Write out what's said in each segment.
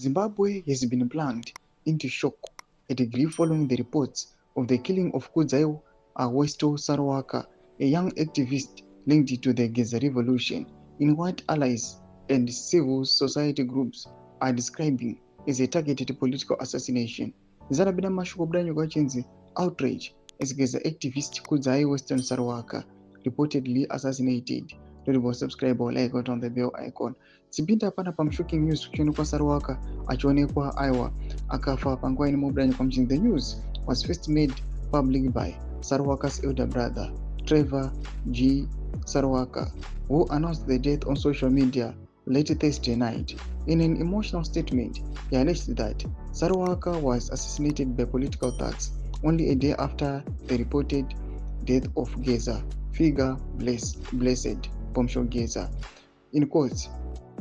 Zimbabwe has been plunged into shock at grief following the reports of the killing of KUTYA Saruwaka, a young activist linked to the Geza revolution, in what allies and civil society groups are describing as a targeted political assassination. Zarabina mashoko bwanyu kwachinzi outrage as Geza activist KUTYA Saruwaka reportedly assassinated. Don't forget to subscribe or like on the bell icon. Sipinda pana shocking news kuchionekwa Saruwaka achionekwa aiwa akafa panguwa inomubranyi kwamchinzi. The news was first made public by Saruwaka's elder brother, Trevor G. Saruwaka, who announced the death on social media late Thursday night. In an emotional statement, he alleged that Saruwaka was assassinated by political thugs only a day after the reported death of Geza, figure blessed Pomsho Geza. In quotes,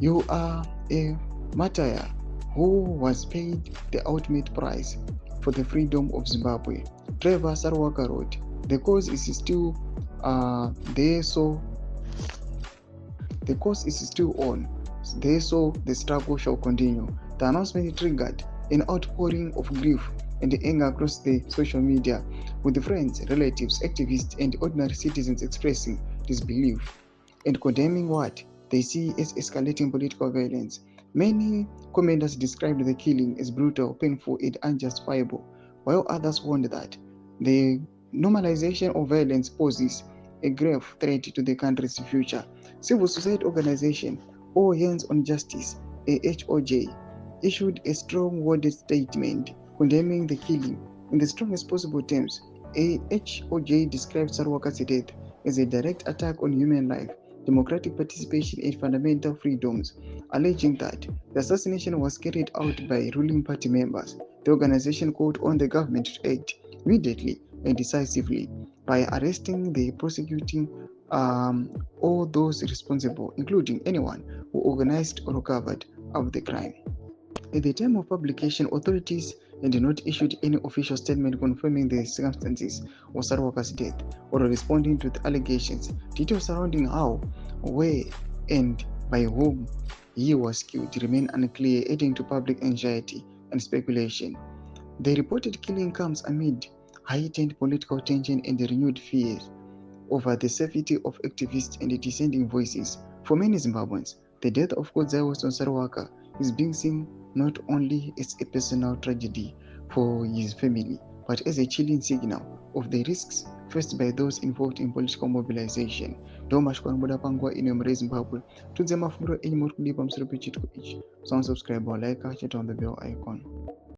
"You are a martyr who was paid the ultimate price for the freedom of Zimbabwe," Trevor Saruwaka wrote. "The cause is still there, so the cause is still on. There, so the struggle shall continue." The announcement triggered an outpouring of grief and anger across the social media, with friends, relatives, activists, and ordinary citizens expressing disbelief and condemning what they see as escalating political violence. Many commenters described the killing as brutal, painful, and unjustifiable, while others warned that the normalization of violence poses a grave threat to the country's future. Civil society organization All Hands on Justice, AHOJ, issued a strong-worded statement condemning the killing in the strongest possible terms. AHOJ described Saruwaka's death as a direct attack on human life, democratic participation, and fundamental freedoms, alleging that the assassination was carried out by ruling party members. The organization called on the government to act immediately and decisively by arresting and prosecuting all those responsible, including anyone who organized or covered up the crime. At the time of publication, authorities had not issued any official statement confirming the circumstances of Saruwaka's death or responding to the allegations. Details surrounding how, where, and by whom he was killed remain unclear, adding to public anxiety and speculation. The reported killing comes amid heightened political tension and renewed fears over the safety of activists and dissenting voices. For many Zimbabweans, the death of KUTYA Saruwaka is being seen not only as a personal tragedy for his family, but as a chilling signal of the risks faced by those involved in political mobilization. Domashkwanbuda pangwa ine Zimbabwe. Tudze mafunguro enyu muri kudipa musoro pechitiko ichi. Subscribe or like, hit on the bell icon.